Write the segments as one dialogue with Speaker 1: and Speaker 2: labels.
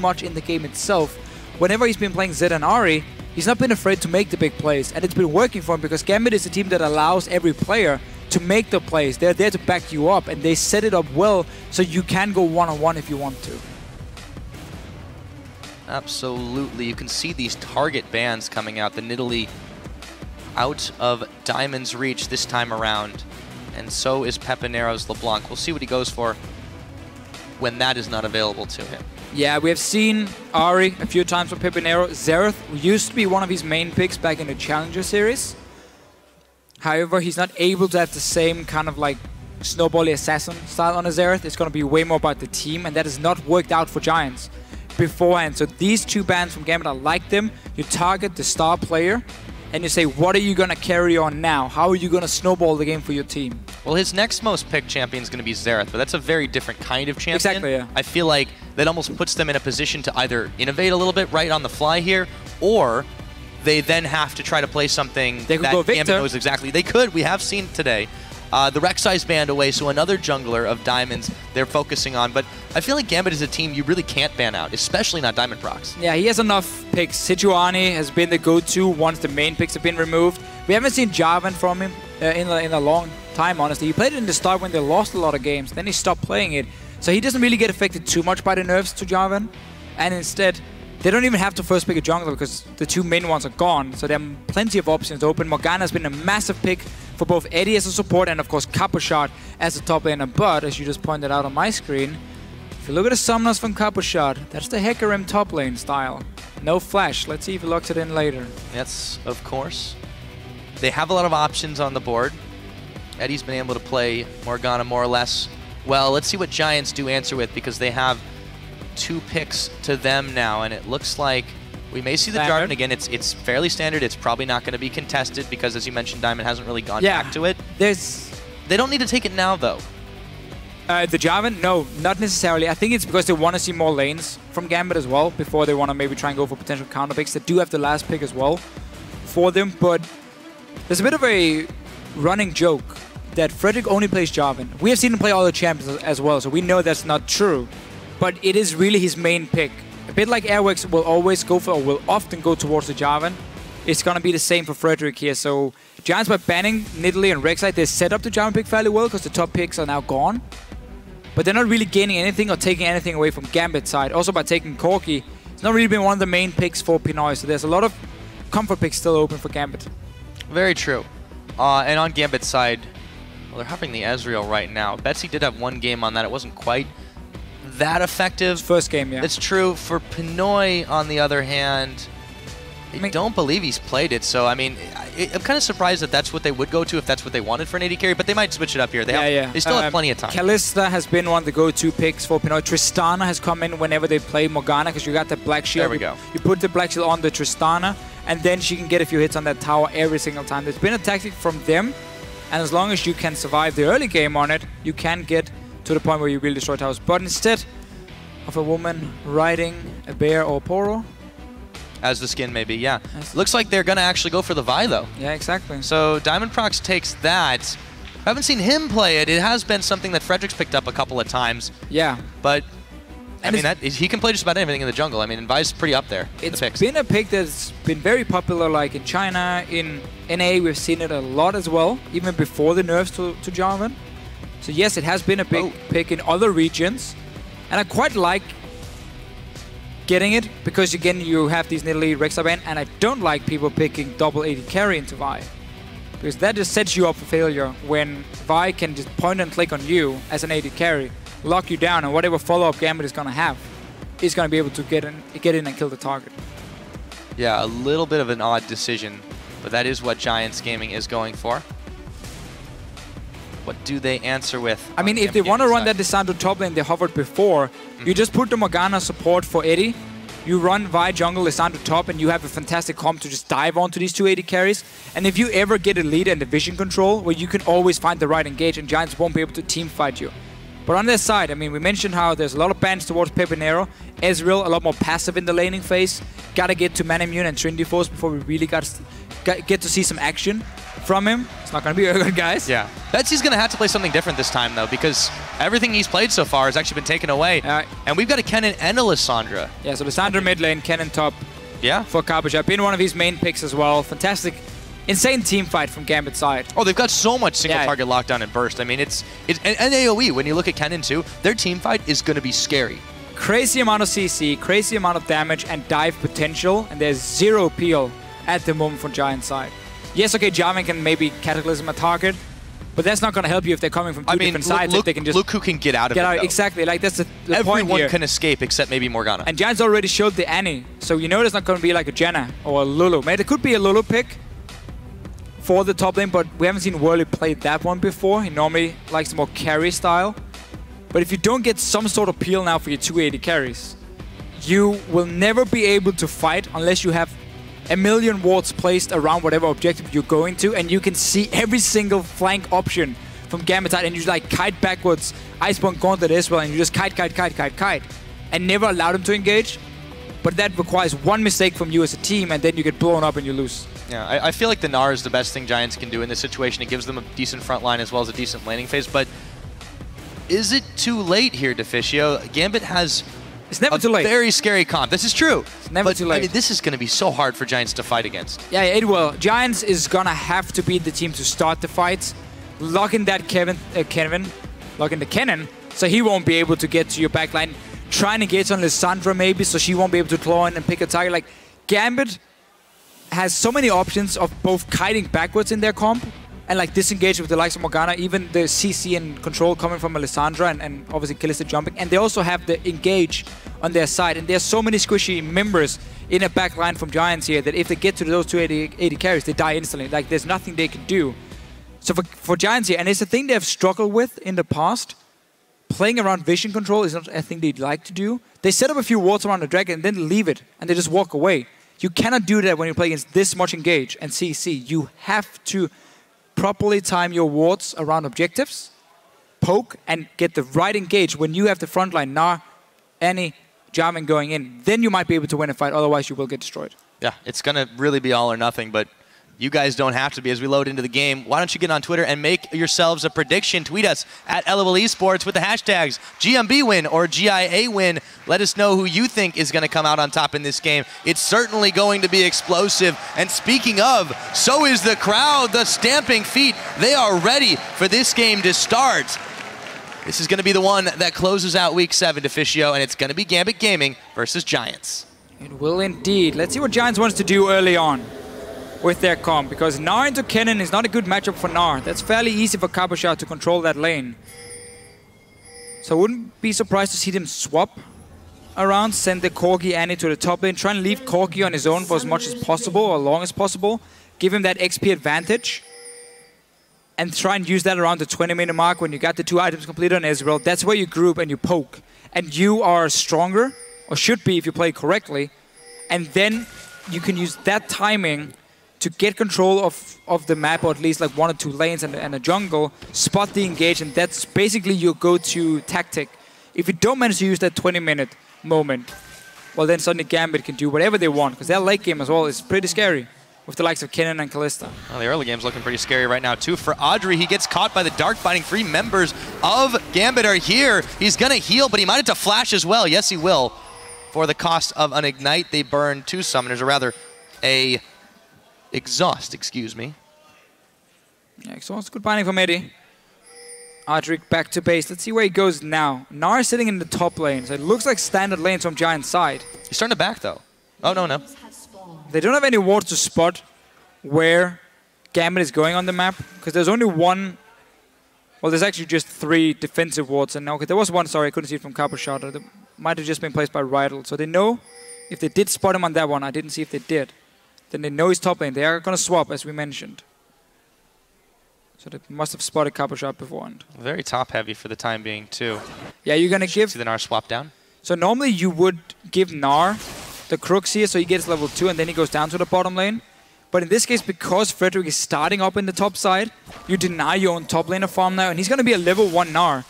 Speaker 1: much in the game itself. Whenever he's been playing Zed and Ahri, he's not been afraid to make the big plays, and it's been working for him because Gambit is a team that allows every player to make the plays. They're there to back you up, and they set it up well so you can go one-on-one if you want to.
Speaker 2: Absolutely. You can see these target bans coming out. The Nidalee out of Diamond's reach this time around. And so is Pepinero's LeBlanc. We'll see what he goes for when that is not available to him.
Speaker 1: Yeah, we have seen Ahri a few times for Pepinero. Xerath used to be one of his main picks back in the Challenger series. However, he's not able to have the same kind of like snowbally assassin style on a Xerath. It's going to be way more about the team, and that has not worked out for Giants beforehand. So these two bans from Gambit, I like them. You target the star player, and you say, what are you going to carry on now? How are you going to snowball the game for your team?
Speaker 2: Well, his next most picked champion is going to be Xerath, but that's a very different kind of champion.
Speaker 1: Exactly, yeah.
Speaker 2: I feel like that almost puts them in a position to either innovate a little bit right on the fly here, or they then have to try to play something
Speaker 1: that
Speaker 2: Gambit knows exactly. They could. We have seen today. The Rek'Sai's banned away, so another jungler of Diamonds they're focusing on. But I feel like Gambit is a team you really can't ban out, especially not Diamondprox.
Speaker 1: Yeah, he has enough picks. Sejuani has been the go-to once the main picks have been removed. We haven't seen Jarvan from him in a long time, honestly. He played it in the start when they lost a lot of games. Then he stopped playing it. So he doesn't really get affected too much by the nerfs to Jarvan. And instead, they don't even have to first pick a jungler because the two main ones are gone. So there are plenty of options open. Morgana has been a massive pick for both Eddie as a support and, of course, Cabochard as a top laner. But, as you just pointed out on my screen, if you look at the summoners from Cabochard, that's the Hecarim top lane style. No flash. Let's see if he locks it in later.
Speaker 2: Yes, of course. They have a lot of options on the board. Eddie's been able to play Morgana more or less well. Let's see what Giants do answer with, because they have two picks to them now, and it looks like we may see the Jarvan again. It's fairly standard. It's probably not going to be contested because, as you mentioned, Diamond hasn't really gone back to it. They don't need to take it now, though.
Speaker 1: The Jarvan? No, not necessarily. I think it's because they want to see more lanes from Gambit as well before they want to maybe try and go for potential counter picks. They do have the last pick as well for them, but there's a bit of a running joke that Frederick only plays Jarvan. We have seen him play other champions as well, so we know that's not true. But it is really his main pick. A bit like Airwax will always go for, or will often go towards the Jarvan. It's going to be the same for Frederick here. So Giants, by banning Nidalee and Rek'Sai, they set up the Jarvan pick fairly well because the top picks are now gone. But they're not really gaining anything or taking anything away from Gambit's side. Also by taking Corki, it's not really been one of the main picks for Pinoy. So there's a lot of comfort picks still open for Gambit.
Speaker 2: Very true. And on Gambit's side, well, they're hopping the Ezreal right now. Betsy did have one game on that. It wasn't quite that effective.
Speaker 1: First game, yeah.
Speaker 2: It's true. For Pinoy, on the other hand, I don't believe he's played it. So, I mean, I'm kind of surprised that that's what they would go to if that's what they wanted for an AD carry, but they might switch it up here. They still have plenty of time.
Speaker 1: Kalista has been one of the go-to picks for Pinoy. Tristana has come in whenever they play Morgana because you got the Black Shield.
Speaker 2: There we go.
Speaker 1: You put the Black Shield on the Tristana, and then she can get a few hits on that tower every single time. There's been a tactic from them, and as long as you can survive the early game on it, you can get to the point where you will destroy towers. But instead of a woman riding a bear or Poro,
Speaker 2: as the skin may be, yeah. Looks like they're going to actually go for the Vi, though.
Speaker 1: Yeah, exactly.
Speaker 2: So Diamondprox takes that. I haven't seen him play it. It has been something that Frederick's picked up a couple of times.
Speaker 1: Yeah.
Speaker 2: But, I mean, he can play just about anything in the jungle. I mean, and Vi's pretty up there.
Speaker 1: It's been a pick that's been very popular, like in China, in NA, we've seen it a lot as well, even before the nerfs to Jarvan. So yes, it has been a big pick in other regions. And I quite like getting it, because again, you have these Nidalee Rek'Sai ban, and I don't like people picking double AD carry into Vi. Because that just sets you up for failure when Vi can just point and click on you as an AD carry, lock you down, and whatever follow-up Gambit is going to have, is going to be able to get in and kill the target.
Speaker 2: Yeah, a little bit of an odd decision, but that is what Giants Gaming is going for. What do they answer with?
Speaker 1: I mean, if they want to run that Lissandra top lane they hovered before, you just put the Morgana support for Eddie, you run Vi jungle, Lissandra top, and you have a fantastic comp to just dive onto these two AD carries. And if you ever get a lead and the vision control, where you can always find the right engage, and Giants won't be able to team fight you. But on their side, I mean, we mentioned how there's a lot of bans towards Pepinero. Ezreal, a lot more passive in the laning phase. Gotta get to Man Immune and Trinity Force before we really get to see some action. from him. It's not going to be good, guys.
Speaker 2: Yeah. Betsy's going to have to play something different this time, though, because everything he's played so far has actually been taken away. And we've got a Kennen and a Lissandra.
Speaker 1: Yeah, so Lissandra mid lane, Kennen top.
Speaker 2: Yeah.
Speaker 1: For Cabochard. Been one of his main picks as well. Fantastic, insane team fight from Gambit side.
Speaker 2: Oh, they've got so much single target lockdown and burst. I mean, and AoE, when you look at Kennen too, their team fight is going to be scary.
Speaker 1: Crazy amount of CC, crazy amount of damage and dive potential, and there's zero peel at the moment from Giant side. Yes, okay, Jarvan can maybe Cataclysm a target, but that's not going to help you if they're coming from two different sides.
Speaker 2: Look,
Speaker 1: they can just
Speaker 2: look who can get out of it.
Speaker 1: Exactly, like that's the point here.
Speaker 2: Everyone can escape except maybe Morgana.
Speaker 1: And Giants already showed the Annie, so you know there's not going to be like a Janna or a Lulu. Maybe there could be a Lulu pick for the top lane, but we haven't seen Werlyb play that one before. He normally likes the more carry style. But if you don't get some sort of peel now for your 280 carries, you will never be able to fight unless you have a million wards placed around whatever objective you're going to, and you can see every single flank option from Gambit side, and you like kite backwards, Iceborne Gauntlet Ezreal, and you just kite, and never allow them to engage. But that requires one mistake from you as a team, and then you get blown up and you lose.
Speaker 2: Yeah, I feel like the Gnar is the best thing Giants can do in this situation. It gives them a decent front line as well as a decent laning phase, but is it too late here, Deficio? Gambit has
Speaker 1: It's never too late.
Speaker 2: Very scary comp. This is true.
Speaker 1: It's never too late.
Speaker 2: I mean, this is going to be so hard for Giants to fight against.
Speaker 1: Yeah, it will. Giants is going to have to be the team to start the fights. Lock in that lock in the Kennen, so he won't be able to get to your backline. Try and engage on Lissandra maybe, so she won't be able to claw in and pick a target. Like, Gambit has so many options of both kiting backwards in their comp and like disengage with the likes of Morgana, even the CC and control coming from Lissandra and obviously Kalista jumping. And they also have the engage on their side. And there's so many squishy members in a back line from Giants here that if they get to those 280 carries, they die instantly. Like, there's nothing they can do. So for Giants here, and it's a thing they have struggled with in the past, playing around vision control is not a thing they'd like to do. They set up a few wards around the dragon and then leave it, and they just walk away. You cannot do that when you play against this much engage and CC. You have to properly time your wards around objectives, poke, and get the right engage when you have the front line, Gnar, Annie, Jarvan going in. Then you might be able to win a fight, otherwise you will get destroyed. Yeah,
Speaker 2: it's going to really be all or nothing, but you guys don't have to be as we load into the game. Why don't you get on Twitter and make yourselves a prediction? Tweet us at LOL Esports with the hashtags GMB win or GIA win. Let us know who you think is going to come out on top in this game. It's certainly going to be explosive. And speaking of, so is the crowd, the stamping feet. They are ready for this game to start. This is going to be the one that closes out Week 7, Deficio, and it's going to be Gambit Gaming versus Giants.
Speaker 1: It will indeed. Let's see what Giants wants to do early on with their comp, because Gnar into Kennen is not a good matchup for Gnar. That's fairly easy for Cabochard to control that lane. So I wouldn't be surprised to see them swap around, send the Corki Annie to the top lane, try and leave Corki on his own for as much as possible, or long as possible, give him that XP advantage, and try and use that around the 20-minute mark when you got the 2 items completed on Ezreal. That's where you group and you poke. And you are stronger, or should be if you play correctly, and then you can use that timing to get control of the map, or at least like 1 or 2 lanes and a jungle, spot the engage, and that's basically your go-to tactic. If you don't manage to use that 20-minute moment, well then suddenly Gambit can do whatever they want, because their late game as well is pretty scary with the likes of Kennen and Kalista.
Speaker 2: Well, the early game's looking pretty scary right now too. For Adryh, he gets caught by the Dark Binding. 3 members of Gambit are here. He's gonna heal, but he might have to flash as well. Yes, he will. For the cost of an Ignite, they burn 2 summoners, or rather a Exhaust, excuse me.
Speaker 1: Yeah, Exhaust, good binding from Eddie. Adryh back to base. Let's see where he goes now. Gnar is sitting in the top lane, so it looks like standard lanes from Giant's side.
Speaker 2: He's starting to back though. Oh, no.
Speaker 1: They don't have any wards to spot where Gambit is going on the map, because there's only 1... Well, there's actually just 3 defensive wards, and okay, there was 1, sorry, I couldn't see it from Cabochard. That might have just been placed by Rydle. So they know if they did spot him on that one. I didn't see if they did. Then they know he's top lane. They are going to swap, as we mentioned. So they must have spotted Cabochard beforehand.
Speaker 2: Very top heavy for the time being, too.
Speaker 1: Yeah, you're going to give...
Speaker 2: See the Gnar swap down?
Speaker 1: So normally you would give Gnar the crooks here, so he gets level 2, and then he goes down to the bottom lane. But in this case, because Frederick is starting up in the top side, you deny your own top laner farm now, and he's going to be a level 1 Gnar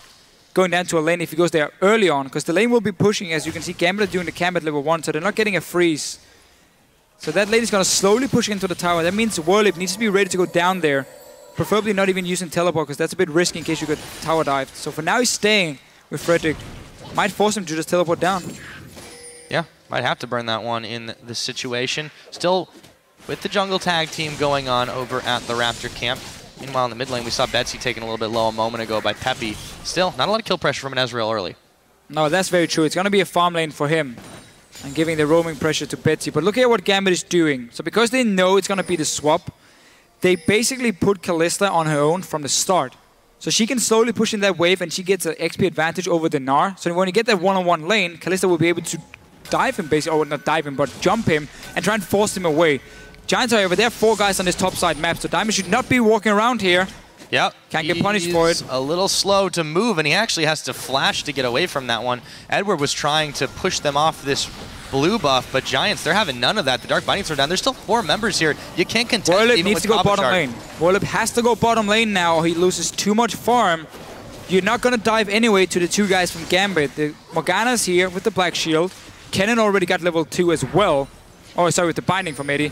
Speaker 1: going down to a lane if he goes there early on, because the lane will be pushing. As you can see, Gambit are doing the camp at level 1, so they're not getting a freeze So that lady's going to slowly push into the tower. That means Werlyb needs to be ready to go down there. Preferably not even using teleport, because that's a bit risky in case you get tower dived. So for now, he's staying with Frederick. Might force him to just teleport down.
Speaker 2: Yeah, might have to burn that one in this situation. Still with the jungle tag team going on over at the Raptor camp. Meanwhile, in the mid lane, we saw Betsy taken a little bit low a moment ago by Peppy. Still, not a lot of kill pressure from an Ezreal early.
Speaker 1: No, that's very true. It's going to be a farm lane for him. And giving the roaming pressure to Betsy. But look at what Gambit is doing. So because they know it's going to be the swap, they basically put Kalista on her own from the start. So she can slowly push in that wave and she gets an XP advantage over the Gnar. So when you get that one-on-one lane, Kalista will be able to dive him, basically, or not dive him, but jump him and try and force him away. Giants, however, there are 4 guys on this top side map, so Diamond should not be walking around here.
Speaker 2: Yep.
Speaker 1: Can't get punished for it.
Speaker 2: A little slow to move, and he actually has to flash to get away from that one. Edward was trying to push them off this blue buff, but Giants, they're having none of that. The Dark Bindings are down. There's still 4 members here. You can't contest
Speaker 1: Werlyb
Speaker 2: even
Speaker 1: needs
Speaker 2: with
Speaker 1: to go
Speaker 2: Cabochard.
Speaker 1: bottom lane. Werlyb has to go bottom lane now, or he loses too much farm. You're not going to dive anyway to the 2 guys from Gambit. The Morgana's here with the Black Shield. Kennen already got level 2 as well. Oh, sorry, with the Binding from Eddie.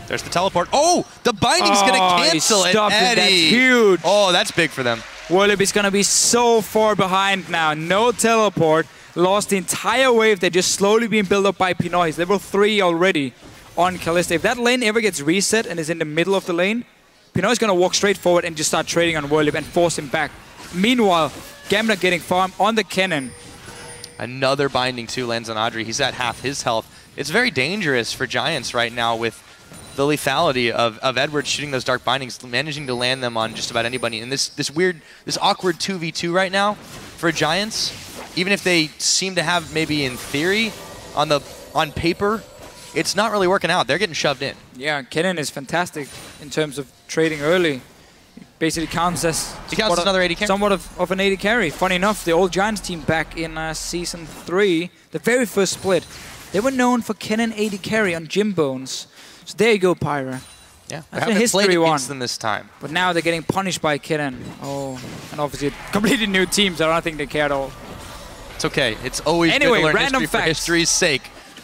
Speaker 2: There's the teleport. Oh, the Binding's going to cancel it, Eddie.
Speaker 1: That's huge.
Speaker 2: Oh, that's big for them.
Speaker 1: Werlyb is going to be so far behind now. No teleport. Lost the entire wave. They're just slowly being built up by Pepinero. He's level 3 already on Kalista. If that lane ever gets reset and is in the middle of the lane, Pepinero is going to walk straight forward and just start trading on Werlyb and force him back. Meanwhile, Gambit getting farm on the Kennen.
Speaker 2: Another Binding too lands on Adryh. He's at half his health. It's very dangerous for Giants right now with the lethality of Edward shooting those Dark Bindings, managing to land them on just about anybody. And this awkward 2v2 right now for Giants, even if they seem to have maybe in theory, on paper, it's not really working out. They're getting shoved in.
Speaker 1: Yeah, Kennen is fantastic in terms of trading early. He basically counts as
Speaker 2: another AD carry.
Speaker 1: Somewhat of an AD carry. Funny enough, the old Giants team back in Season 3, the very first split, they were known for Kennen AD carry on Gym Bones. So there you go, Pyra.
Speaker 2: Yeah,
Speaker 1: that's a history one.
Speaker 2: Them this time.
Speaker 1: But now they're getting punished by Kennen. Oh, and obviously a completely new team, so I don't think they care at all.
Speaker 2: It's okay. It's always good to learn history for history's sake.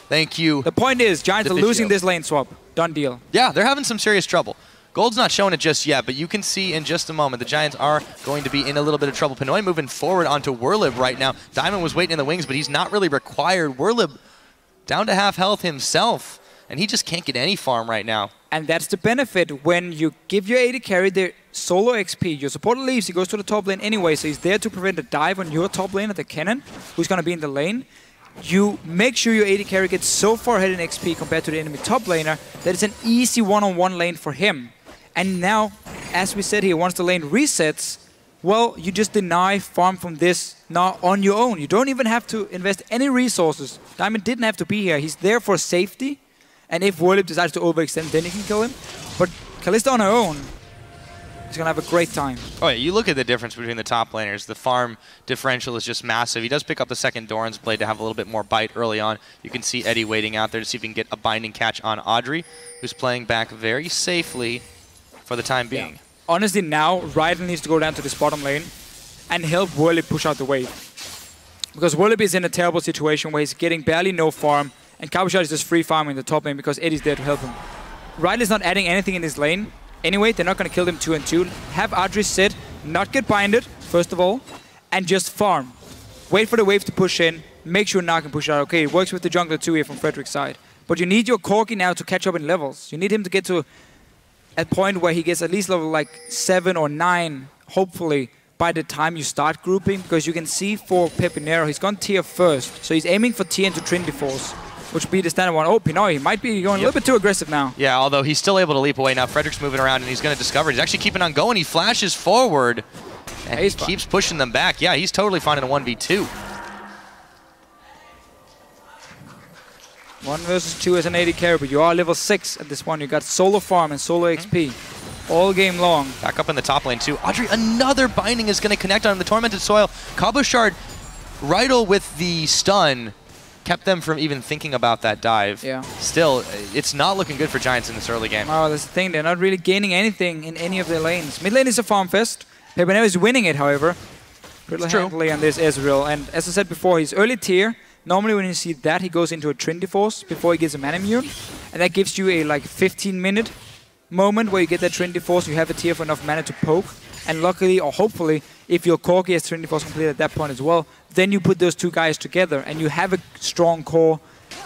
Speaker 2: Thank you.
Speaker 1: The point is, Giants are losing this lane swap. Done deal.
Speaker 2: Yeah, they're having some serious trouble. Gold's not showing it just yet, but you can see in just a moment the Giants are going to be in a little bit of trouble. Pinoy moving forward onto Werlyb right now. Diamond was waiting in the wings, but he's not really required. Werlyb down to half health himself, and he just can't get any farm right now.
Speaker 1: And that's the benefit when you give your AD carry the solo XP. Your supporter leaves, he goes to the top lane anyway, so he's there to prevent a dive on your top lane at the Kennen, who's going to be in the lane. You make sure your AD carry gets so far ahead in XP compared to the enemy top laner that it's an easy one-on-one lane for him. And now, as we said here, once the lane resets, well, you just deny farm from this now on your own. You don't even have to invest any resources. Diamond didn't have to be here. He's there for safety. And if Werlyb decides to overextend, then you can kill him. But Kalista on her own is going to have a great time.
Speaker 2: Oh yeah, you look at the difference between the top laners. The farm differential is just massive. He does pick up the second Doran's Blade to have a little bit more bite early on. You can see Eddie waiting out there to see if he can get a binding catch on Adryh, who's playing back very safely for the time being.
Speaker 1: Yeah. Honestly, now Rydle needs to go down to this bottom lane and help Werlyb push out the wave. Because Werlyb is in a terrible situation where he's getting barely no farm, and Cabochard is just free farming the top lane because Eddie's there to help him. Rydle is not adding anything in this lane. Anyway, they're not going to kill them 2 and 2. Have Adryh sit, not get binded, first of all, and just farm. Wait for the wave to push in, make sure Gnar can push out. Okay, it works with the jungler too here from Frederick's side. But you need your Corki now to catch up in levels. You need him to get to a point where he gets at least level like 7 or 9, hopefully, by the time you start grouping. Because you can see for Pepinero, he's gone tier first. So he's aiming for tier into Trinity Force, which would be the standard one. Oh, Pinoy, he might be going a little bit too aggressive now.
Speaker 2: Yeah, although he's still able to leap away. Now Frederick's moving around and he's going to discover. He's actually keeping on going. He flashes forward and he keeps pushing them back. Yeah, he's totally fine in a 1v2.
Speaker 1: 1 versus 2 as an AD carry, but you are level 6 at this one. You got solo farm and solo XP all game long.
Speaker 2: Back up in the top lane too. Adryh, another binding is going to connect on the Tormented Soil. Cabochard, Rydle with the stun kept them from even thinking about that dive.
Speaker 1: Yeah.
Speaker 2: Still, it's not looking good for Giants in this early game.
Speaker 1: Oh, that's the thing. They're not really gaining anything in any of their lanes. Mid lane is a farm fest. Pepinero is winning it, however. Pretty handily on this Ezreal. And as I said before, he's early tier. Normally when you see that, he goes into a Trinity Force before he gets a mana immune. and that gives you a like 15-minute moment where you get that Trinity Force, you have a tier for enough mana to poke, and luckily or hopefully, if your Corki has Trinity Force complete at that point as well, then you put those two guys together and you have a strong core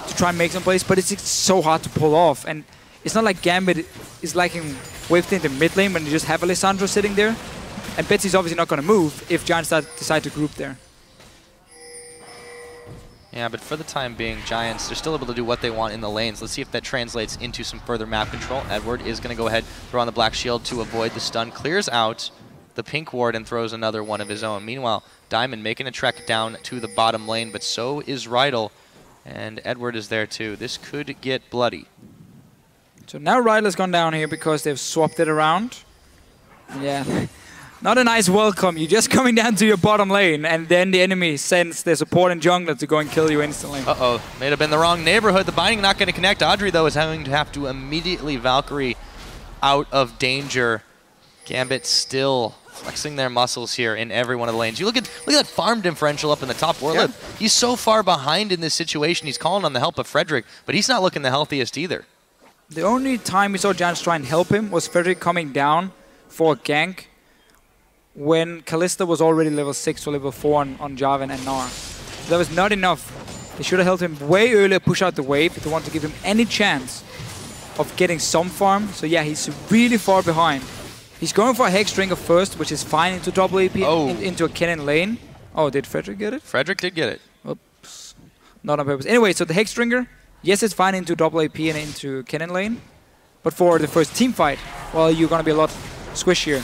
Speaker 1: to try and make some plays, but it's so hard to pull off. And it's not like Gambit is lacking wave in the mid lane when you just have a Lissandra sitting there. And Betsy's obviously not going to move if Giants decide to group there.
Speaker 2: Yeah, but for the time being, Giants, they're still able to do what they want in the lanes. Let's see if that translates into some further map control. Edward is going to go ahead, throw on the black shield to avoid the stun. Clears out the pink ward and throws another one of his own. Meanwhile, Diamond making a trek down to the bottom lane, but so is Rydle. And Edward is there too. This could get bloody.
Speaker 1: So now Rydle has gone down here because they've swapped it around. Yeah. Not a nice welcome. You're just coming down to your bottom lane, and then the enemy sends their support and jungler to go and kill you instantly.
Speaker 2: Uh-oh. May have been the wrong neighborhood. The binding not going to connect. Adryh, though, is have to immediately Valkyrie out of danger. Gambit still flexing their muscles here in every one of the lanes. You look at that farm differential up in the top. Werlyb, yep. He's so far behind in this situation. He's calling on the help of Frederick, but he's not looking the healthiest either.
Speaker 1: The only time we saw Giants try and help him was Frederick coming down for a gank when Kalista was already level 6 or level 4 on Jarvan and Gnar. So that was not enough. They should have helped him way earlier, push out the wave if they want to give him any chance of getting some farm. So yeah, he's really far behind. He's going for a Hexdrinker first, which is fine into double AP, into a Kennen lane. Oh, did Frederick get it?
Speaker 2: Frederick did get it.
Speaker 1: Oops. Not on purpose. Anyway, so the Hexdrinker, yes, it's fine into double AP and into Kennen lane. But for the first team fight, well, you're going to be a lot squishier.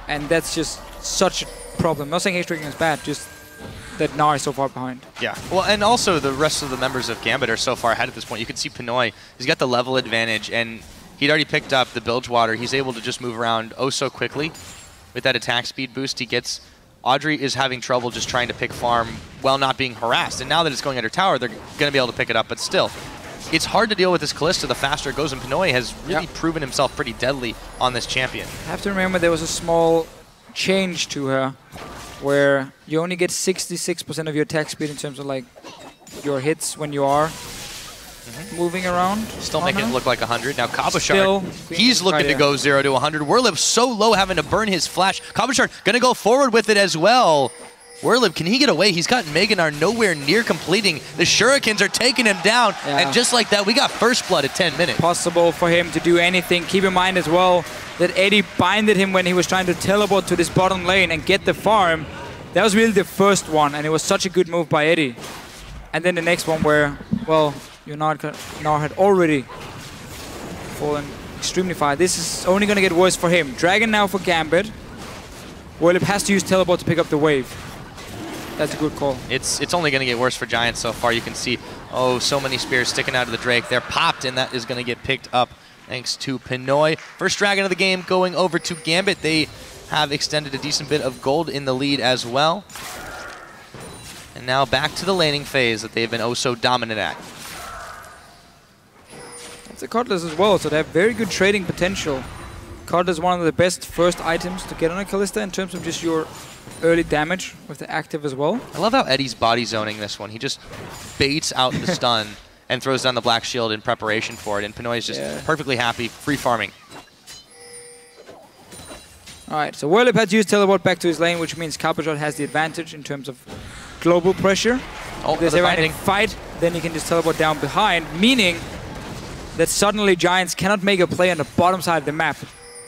Speaker 1: And that's just such a problem. Not saying Hexdrinker is bad, just that Gnar is so far behind.
Speaker 2: Yeah, well, and also the rest of the members of Gambit are so far ahead at this point. You can see Pinoy, he's got the level advantage, and he'd already picked up the Bilgewater. He's able to just move around oh so quickly with that attack speed boost he gets. Adryh is having trouble just trying to pick farm while not being harassed. And now that it's going under tower, they're going to be able to pick it up, but still. It's hard to deal with this Kalista the faster it goes, and Pinoy has really proven himself pretty deadly on this champion.
Speaker 1: I have to remember there was a small change to her where you only get 66% of your attack speed in terms of like your hits when you are moving around.
Speaker 2: Still making it look like 100. Now Cabochard, he's looking to go 0 to 100. Werlyb so low having to burn his flash. Cabochard gonna go forward with it as well. Werlyb, can he get away? He's got Gnar nowhere near completing. The Shurikens are taking him down. And just like that, we got first blood at 10 minutes.
Speaker 1: Possible for him to do anything. Keep in mind as well that Eddie binded him when he was trying to teleport to this bottom lane and get the farm. That was really the first one, and it was such a good move by Eddie. And then the next one where, well, Gnar had already fallen extremely far. This is only going to get worse for him. Dragon now for Gambit. Werlyb has to use teleport to pick up the wave. That's a good call.
Speaker 2: It's only going to get worse for Giants so far. You can see, oh, so many spears sticking out of the Drake. They're popped, and that is going to get picked up thanks to Pinoy. First Dragon of the game going over to Gambit. They have extended a decent bit of gold in the lead as well. And now back to the laning phase that they've been oh so dominant at.
Speaker 1: It's a Cutlass as well, so they have very good trading potential. Cutlass is one of the best first items to get on a Kalista in terms of just your early damage with the active as well.
Speaker 2: I love how Eddie's body zoning this one. He just baits out the stun and throws down the black shield in preparation for it, and Pinoy is just perfectly happy, free farming.
Speaker 1: Alright, so Werlyb had used teleport back to his lane, which means Cabochard has the advantage in terms of global pressure.
Speaker 2: Oh,
Speaker 1: if there's ever any fight, then he can just teleport down behind, meaning that suddenly Giants cannot make a play on the bottom side of the map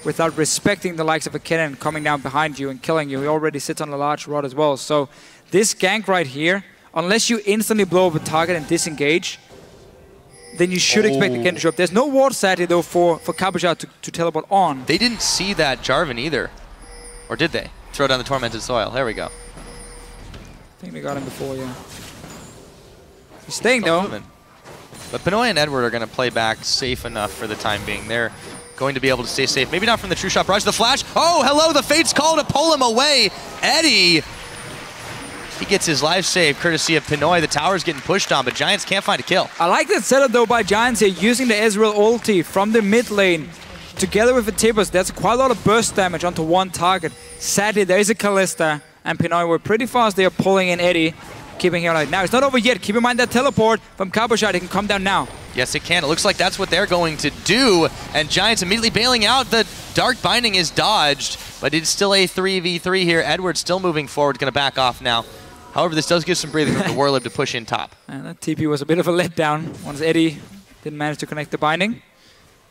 Speaker 1: without respecting the likes of a Kennen coming down behind you and killing you. He already sits on a large rod as well. So this gank right here, unless you instantly blow up a target and disengage, then you should expect the Kennen to show up. There's no ward sadly though for Cabochard to teleport on.
Speaker 2: They didn't see that Jarvan either. Or did they? Throw down the Tormented Soil. There we go.
Speaker 1: I think they got him before, yeah. He's staying though.
Speaker 2: Moving. But Pinoy and Edward are going to play back safe enough for the time being. They're going to be able to stay safe. Maybe not from the True Shot barrage. The flash. Oh, hello. The Fate's call to pull him away. Eddie. He gets his life saved courtesy of Pinoy. The tower's getting pushed on, but Giants can't find a kill.
Speaker 1: I like that setup though by Giants here, using the Ezreal ulti from the mid lane together with the Tibbers. That's quite a lot of burst damage onto one target. Sadly, there is a Kalista, and Pinoy were pretty fast. They are pulling in Eddie, keeping him alive. Now, it's not over yet. Keep in mind that teleport from Cabochard. He can come down now.
Speaker 2: Yes, it can. It looks like that's what they're going to do. And Giants immediately bailing out. The Dark Binding is dodged, but it's still a 3v3 here. Edward's still moving forward, going to back off now. However, this does give some breathing room to Werlyb to push in top.
Speaker 1: And that TP was a bit of a letdown once Eddie didn't manage to connect the binding.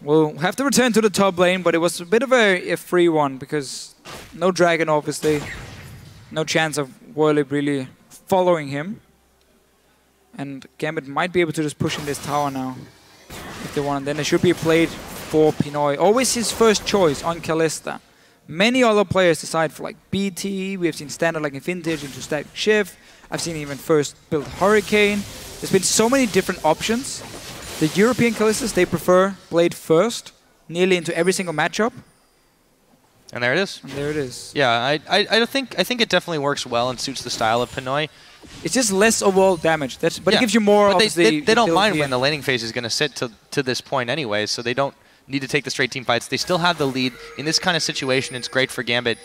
Speaker 1: We'll have to return to the top lane, but it was a bit of a free one because no dragon, obviously. No chance of Werlyb really following him. And Gambit might be able to just push in this tower now if they want. And then there should be a play for Pinoy. Always his first choice on Kalista. Many other players decide for like BT. We have seen standard like in Vintage into Static Shift. I've seen even first build Hurricane. There's been so many different options. The European Kalistas, they prefer Blade first, nearly into every single matchup.
Speaker 2: And there it is.
Speaker 1: And there it is.
Speaker 2: Yeah, I think it definitely works well and suits the style of Pinoy.
Speaker 1: It's just less overall damage. But yeah, it gives you more of
Speaker 2: they don't mind when the laning phase is going to sit to this point anyway, so they don't need to take the straight team fights. They still have the lead. In this kind of situation, it's great for Gambit.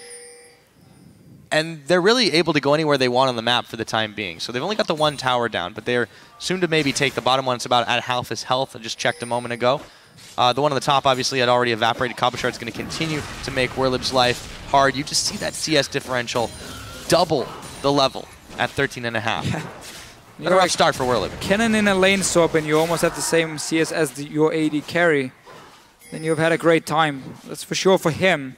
Speaker 2: And they're really able to go anywhere they want on the map for the time being. So they've only got the one tower down, but they're soon to maybe take the bottom one. It's about at half his health. I just checked a moment ago. The one on the top obviously had already evaporated. Cabochard is going to continue to make Werlyb's life hard. You just see that CS differential double the level at 13.5. Yeah. What a rough start for Werlyb.
Speaker 1: Kennen in a lane swap and you almost have the same CS as your AD carry. Then you've had a great time. That's for sure for him.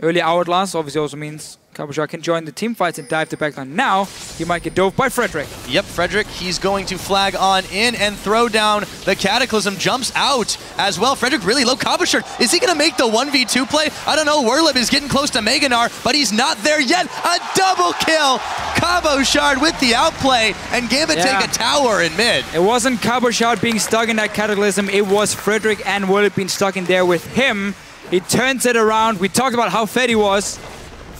Speaker 1: Early Outlast obviously also means Cabochard can join the team fights and dive the backline. Now, he might get dove by Frederick.
Speaker 2: Yep, Frederick, he's going to flag on in and throw down the Cataclysm. Jumps out as well. Frederick really low. Cabochard, is he going to make the 1v2 play? I don't know. Werlyb is getting close to Gnar, but he's not there yet. A double kill. Cabochard with the outplay, and Gambit take a tower in mid.
Speaker 1: It wasn't Cabochard being stuck in that Cataclysm. It was Frederick and Werlyb being stuck in there with him. He turns it around. We talked about how fed he was.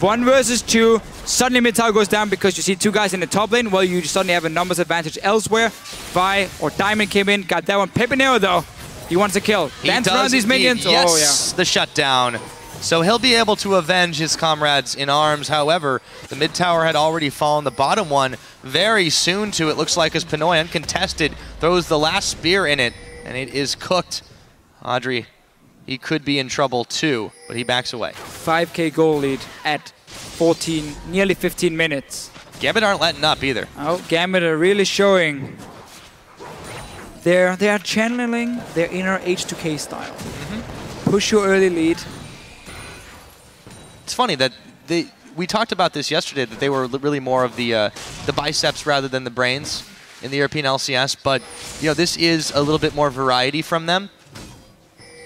Speaker 1: 1 versus 2. Suddenly mid tower goes down because you see 2 guys in the top lane. Well, you suddenly have a numbers advantage elsewhere. Vi or Diamond came in, got that one. Pepinero though, he wants to kill. Dance around these minions.
Speaker 2: Yes,
Speaker 1: oh, yeah.
Speaker 2: The shutdown. So he'll be able to avenge his comrades in arms. However, the mid tower had already fallen. The bottom one very soon to, it looks like, as Pinoy uncontested throws the last spear in it, and it is cooked. Adryh, he could be in trouble too, but he backs away.
Speaker 1: 5k goal lead at 14, nearly 15 minutes.
Speaker 2: Gambit aren't letting up either.
Speaker 1: Oh, Gambit are really showing. They are channeling their inner H2K style. Push your early lead.
Speaker 2: It's funny that we talked about this yesterday, that they were really more of the biceps rather than the brains in the European LCS, but you know, this is a little bit more variety from them.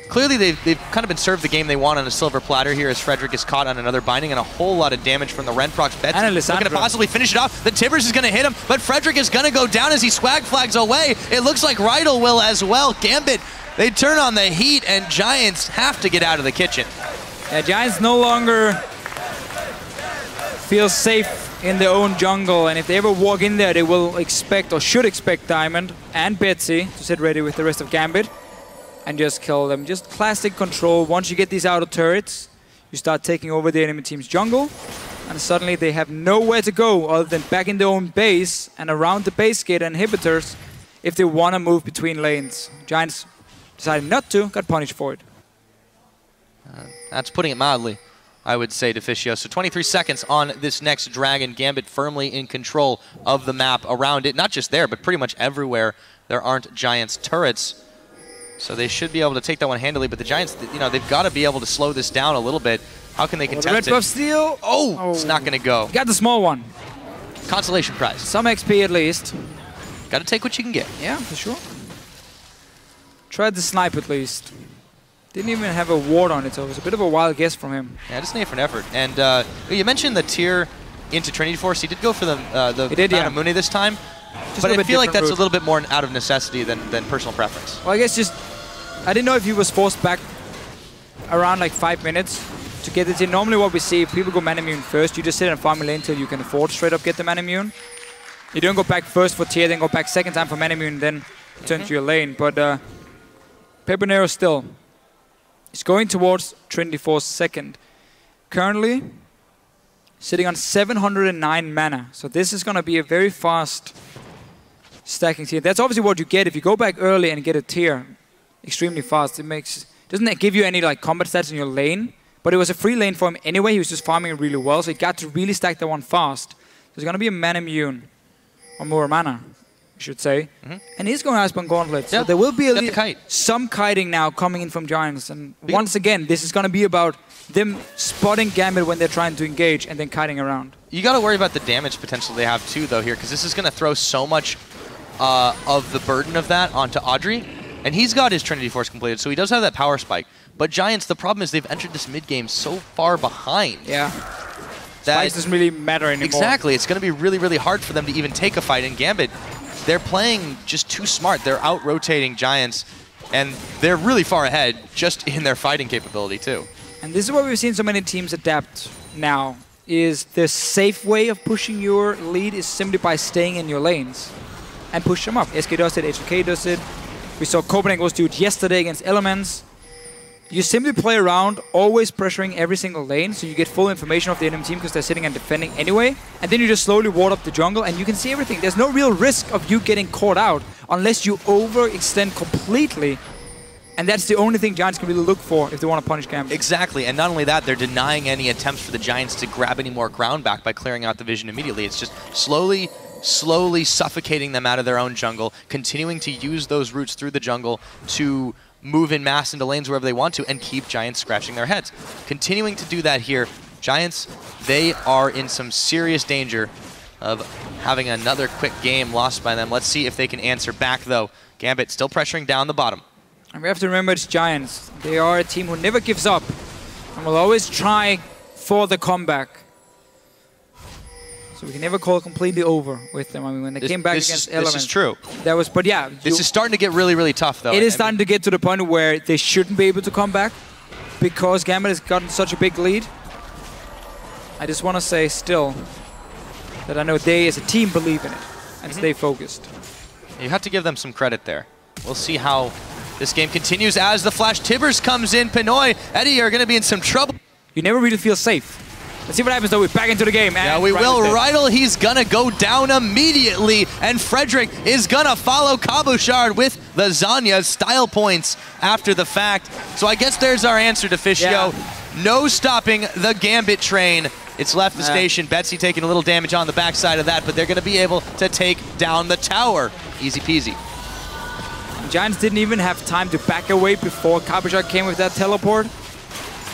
Speaker 2: Clearly, they've kind of been served the game they want on a silver platter here as Frederick is caught on another binding and a whole lot of damage from the Renprox. Betsy looking to possibly finish it off. The Tibbers is going to hit him, but Frederick is going to go down as he swag flags away. It looks like Rydle will as well. Gambit, they turn on the heat, and Giants have to get out of the kitchen.
Speaker 1: Yeah, Giants no longer feel safe in their own jungle, and if they ever walk in there, they will expect, or should expect, Diamond and Betsy to sit ready with the rest of Gambit and just kill them. Just classic control. Once you get these outer turrets, you start taking over the enemy team's jungle, and suddenly they have nowhere to go other than back in their own base and around the base gate and inhibitors if they want to move between lanes. Giants decided not to, got punished for it.
Speaker 2: That's putting it mildly, I would say, Deficio. So 23 seconds on this next Dragon. Gambit firmly in control of the map around it. Not just there, but pretty much everywhere there aren't Giants turrets. So they should be able to take that one handily, but the Giants, you know, they've got to be able to slow this down a little bit. How can they contest
Speaker 1: red buff steal.
Speaker 2: Oh, it's not going to go.
Speaker 1: Got the small one.
Speaker 2: Consolation prize.
Speaker 1: Some XP at least.
Speaker 2: Got to take what you can get.
Speaker 1: Yeah, for sure. Tried to snipe at least. Didn't even have a ward on it, so it was a bit of a wild guess from him.
Speaker 2: Yeah, just an for an effort. And you mentioned the tier into Trinity Force. He did go for the Manamune this time. Just but I feel like that's a little bit more out of necessity than personal preference.
Speaker 1: Well, I guess just, I didn't know if he was forced back around like 5 minutes to get it in. Normally what we see, if people go Manamune first, you just sit and farm a lane until you can afford to straight up get the Manamune. You don't go back first for tier, then go back second time for Manamune, then turn to your lane. But Pepinero still is going towards Trinity Force second. Currently sitting on 709 mana. So this is going to be a very fast stacking tier. That's obviously what you get if you go back early and get a tier extremely fast. Doesn't that give you any like combat stats in your lane? But it was a free lane for him anyway. He was just farming really well, so he got to really stack that one fast. There's going to be a mana immune, or more mana, I should say. And he's going to Iceborne Gauntlet. So there will be some kiting now coming in from Giants. And once again, this is going to be about them spotting Gambit when they're trying to engage and then kiting around.
Speaker 2: You got to worry about the damage potential they have too, though, here, because this is going to throw so much of the burden of that onto Adryh. And he's got his Trinity Force completed, so he does have that power spike. But Giants, the problem is they've entered this mid-game so far behind.
Speaker 1: Yeah. Spikes doesn't really matter anymore.
Speaker 2: Exactly. It's going to be really, really hard for them to even take a fight in Gambit. They're playing just too smart. They're out-rotating Giants, and they're really far ahead just in their fighting capability, too. And
Speaker 1: this is what we've seen so many teams adapt now, is the safe way of pushing your lead is simply by staying in your lanes and push them up. SK does it, HK does it. We saw Copenhagen do it yesterday against Elements. You simply play around, always pressuring every single lane, so you get full information of the enemy team because they're sitting and defending anyway. And then you just slowly ward up the jungle and you can see everything. There's no real risk of you getting caught out unless you overextend completely. And that's the only thing Giants can really look for if they want to punish Gambit.
Speaker 2: Exactly, and not only that, they're denying any attempts for the Giants to grab any more ground back by clearing out the vision immediately. It's just slowly suffocating them out of their own jungle, continuing to use those routes through the jungle to move in mass into lanes wherever they want to and keep Giants scratching their heads. Continuing to do that here, Giants, they are in some serious danger of having another quick game lost by them. Let's see if they can answer back, though. Gambit still pressuring down the bottom.
Speaker 1: And we have to remember it's Giants. They are a team who never gives up and will always try for the comeback. So we can never call it completely over with them. I mean, when they came back against Elements.
Speaker 2: This is true.
Speaker 1: That was, but yeah.
Speaker 2: This is starting to get really, really tough, though.
Speaker 1: It is starting to get to the point where they shouldn't be able to come back because Gambit has gotten such a big lead. I just want to say still that I know they as a team believe in it and stay focused.
Speaker 2: You have to give them some credit there. We'll see how this game continues as the Flash Tibbers comes in. Pinoy, Eddie are going to be in some trouble.
Speaker 1: You never really feel safe. Let's see what happens, though. We're back into the game.
Speaker 2: Yeah, we will. Rydle, he's going to go down immediately. And Frederick is going to follow Cabochard with the Zanya style points after the fact. So I guess there's our answer, Deficio. Yeah. No stopping the Gambit train. It's left the station. Betsy taking a little damage on the backside of that, but they're going to be able to take down the tower. Easy peasy.
Speaker 1: Giants didn't even have time to back away before Cabochard came with that teleport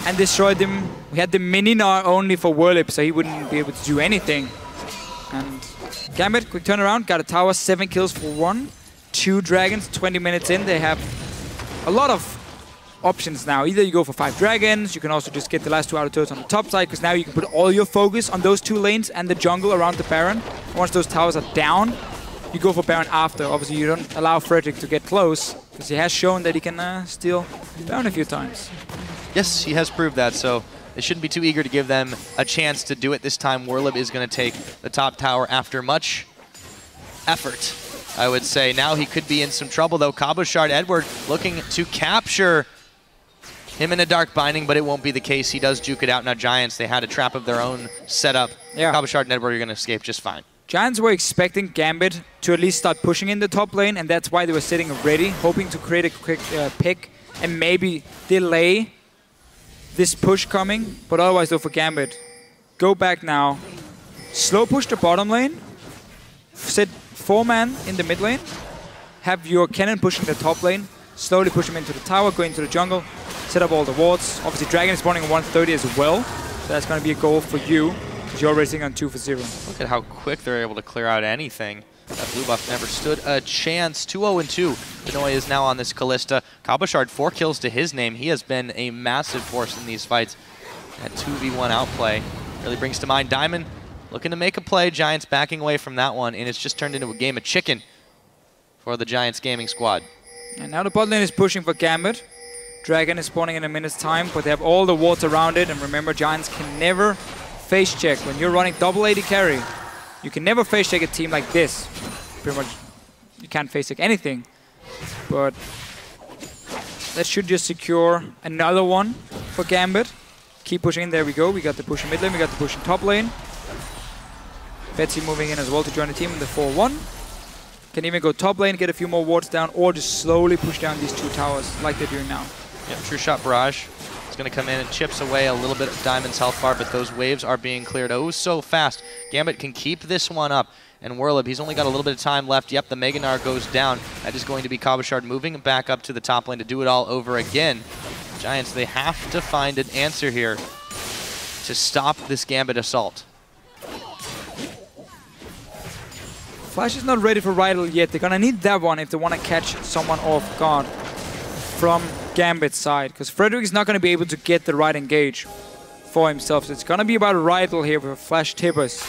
Speaker 1: and destroyed them. We had the mini Gnar only for Werlyb, so he wouldn't be able to do anything. And Gambit, quick turnaround, got a tower, 7 kills for 1. 2 dragons, 20 minutes in. They have a lot of options now. Either you go for 5 dragons, you can also just get the last 2 outer turrets on the top side, because now you can put all your focus on those 2 lanes and the jungle around the Baron. Once those towers are down, you go for Baron after. Obviously, you don't allow Frederick to get close, because he has shown that he can steal Baron a few times.
Speaker 2: Yes, he has proved that, so they shouldn't be too eager to give them a chance to do it this time. Werlyb is going to take the top tower after much effort, I would say. Now he could be in some trouble, though. Cabochard Edward looking to capture him in a Dark Binding, but it won't be the case. He does juke it out. Now Giants, they had a trap of their own set up. Yeah. Cabochard and Edward are going to escape just fine.
Speaker 1: Giants were expecting Gambit to at least start pushing in the top lane, and that's why they were sitting ready, hoping to create a quick pick and maybe delay this push coming. But otherwise, though, for Gambit, go back now, slow push the bottom lane, set 4-man in the mid lane, have your Kennen pushing the top lane, slowly push him into the tower, go into the jungle, set up all the wards. Obviously, Dragon is spawning on 130 as well, so that's going to be a goal for you, because you're already sitting on 2 for 0.
Speaker 2: Look at how quick they're able to clear out anything. That blue buff never stood a chance. 2-0-2. Pinoy is now on this Kalista. Cabochard, 4 kills to his name. He has been a massive force in these fights. That 2v1 outplay really brings to mind Diamond looking to make a play. Giants backing away from that one, and it's just turned into a game of chicken for the Giants gaming squad.
Speaker 1: And now the bot lane is pushing for Gambit. Dragon is spawning in a minute's time, but they have all the wards around it. And remember, Giants can never face check. When you're running double AD carry, you can never face check a team like this. Pretty much, you can't face check anything. But that should just secure another one for Gambit. Keep pushing in. There we go. We got the push in mid lane. We got the push in top lane. Betsy moving in as well to join the team in the 4-1. Can even go top lane, get a few more wards down, or just slowly push down these 2 towers like they're doing now.
Speaker 2: Yep, True Shot Barrage is going to come in and chips away a little bit of Diamond's health bar, but those waves are being cleared oh so fast. Gambit can keep this one up, and Werlyb, he's only got a little bit of time left. Yep, the Mega Gnar goes down. That is going to be Cabochard moving back up to the top lane to do it all over again. Giants, they have to find an answer here to stop this Gambit assault.
Speaker 1: Flash is not ready for Rydle yet. They're gonna need that one if they want to catch someone off guard from Gambit's side, because Frederick is not gonna be able to get the right engage for himself. So it's gonna be about Rydle here with Flash Tibbers.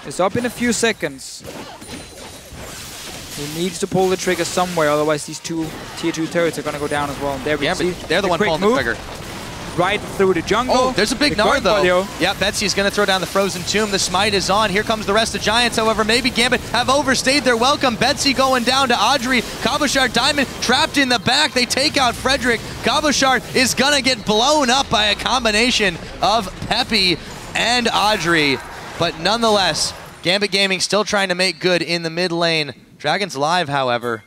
Speaker 1: It's up in a few seconds. He needs to pull the trigger somewhere, otherwise these 2 tier 2 turrets are gonna go down as well. And there we see
Speaker 2: they're the one pulling the trigger.
Speaker 1: Right through the jungle.
Speaker 2: Oh, there's a big Gnar though. Yeah, Betsy's going to throw down the Frozen Tomb. The smite is on. Here comes the rest of Giants. However, maybe Gambit have overstayed their welcome. Betsy going down to Adryh. Cabochard Diamond trapped in the back. They take out Frederick. Cabochard is going to get blown up by a combination of Peppy and Adryh. But nonetheless, Gambit Gaming still trying to make good in the mid lane. Dragons Live, however,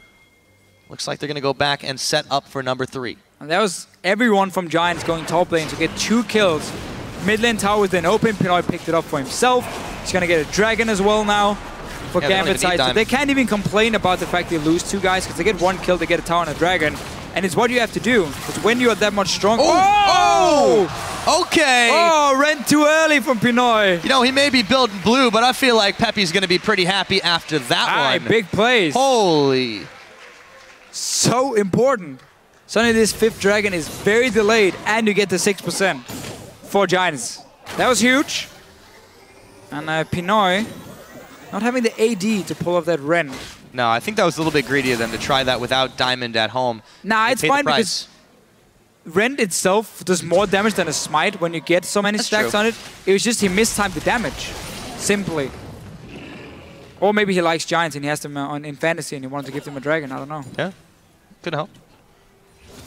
Speaker 2: looks like they're going to go back and set up for number 3.
Speaker 1: And that was everyone from Giants going top lane to get 2 kills. Mid lane tower was then open. Pinoy picked it up for himself. He's going to get a dragon as well now for Gambit's side. So they can't even complain about the fact they lose 2 guys, because they get 1 kill, they get a tower and a dragon. And it's what you have to do. Because when you are that much stronger...
Speaker 2: Oh! Okay!
Speaker 1: Oh, ran too early from Pinoy.
Speaker 2: You know, he may be building blue, but I feel like Peppy's going to be pretty happy after that one.
Speaker 1: Big plays.
Speaker 2: Holy.
Speaker 1: So important. Suddenly this 5th dragon is very delayed, and you get the 6% for Giants. That was huge. And Pinoy not having the AD to pull off that Ren.
Speaker 2: No, I think that was a little bit greedy of them to try that without Diamond at home.
Speaker 1: Nah, it's fine because Ren itself does more damage than a smite when you get so many stacks on it. It was just he mistimed the damage, simply. Or maybe he likes Giants and he has them in fantasy and he wanted to give them a dragon, I don't know.
Speaker 2: Yeah, could help.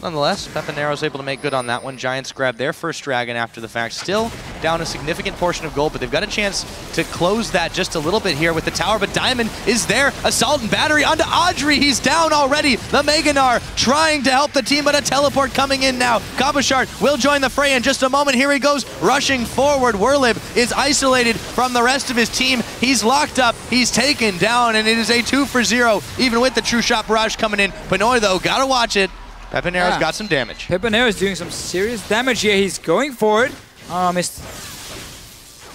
Speaker 2: Nonetheless, Pepinero's able to make good on that one. Giants grab their first dragon after the fact. Still down a significant portion of gold, but they've got a chance to close that just a little bit here with the tower. But Diamond is there. Assault and battery onto Adryh. He's down already. The Mega Gnar trying to help the team, but a teleport coming in now. Cabochard will join the fray in just a moment. Here he goes, rushing forward. Werlyb is isolated from the rest of his team. He's locked up. He's taken down, and it is a 2 for 0, even with the True Shot Barrage coming in. Pinoy, though, gotta watch it. Pepinero's got some damage.
Speaker 1: Pepinero's doing some serious damage here. He's going for it. Missed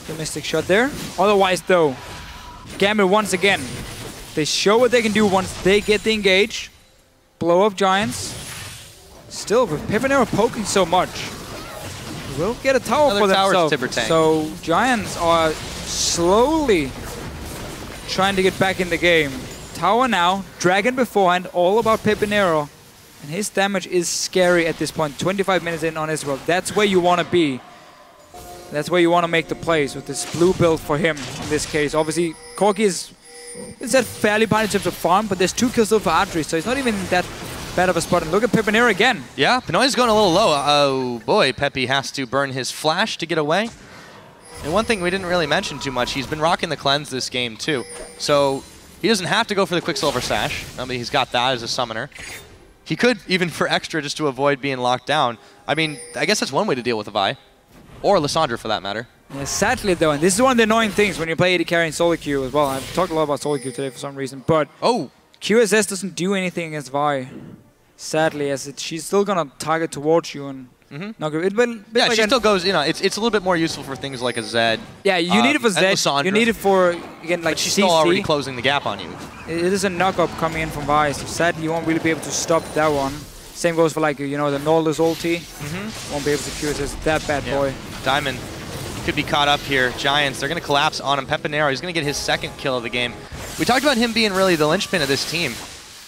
Speaker 1: the Mystic Shot there. Otherwise, though, Gambit once again. They show what they can do once they get the engage. Blow up Giants. Still, with Pepinero poking so much, we'll get a tower for themselves. So Giants are slowly trying to get back in the game. Tower now, dragon beforehand, all about Pepinero. And his damage is scary at this point. 25 minutes in on Ezreal. That's where you want to be. That's where you want to make the plays with this blue build for him in this case. Obviously, Corki is at fairly behind in terms of farm, but there's 2 kills still for Adryh, so he's not even in that bad of a spot. And look at Pepinero again. Yeah,
Speaker 2: Pinoy's going a little low. Oh boy, Peppy has to burn his flash to get away. And one thing we didn't really mention too much, he's been rocking the cleanse this game too. So he doesn't have to go for the Quicksilver Sash. I mean, he's got that as a summoner. He could, even for extra, just to avoid being locked down. I mean, I guess that's one way to deal with a Vi. Or Lissandra, for that matter.
Speaker 1: Yeah, sadly, though, and this is one of the annoying things when you play AD carry and solo queue as well. I've talked a lot about solo queue today for some reason, but QSS doesn't do anything against Vi. Sadly, as she's still going to target towards you and not good.
Speaker 2: Yeah, she still goes, you know, it's a little bit more useful for things like a Zed.
Speaker 1: Yeah, you need it for Zed.
Speaker 2: Lissandra.
Speaker 1: You need it for, again, like
Speaker 2: but she's
Speaker 1: CC.
Speaker 2: still already closing the gap on you.
Speaker 1: It is a knock-up coming in from Vi, so sadly you won't really be able to stop that one. Same goes for, like, you know, the Norless ulti. Won't be able to QSS that bad boy.
Speaker 2: Diamond could be caught up here. Giants, they're going to collapse on him. Pepinero, he's going to get his 2nd kill of the game. We talked about him being really the linchpin of this team,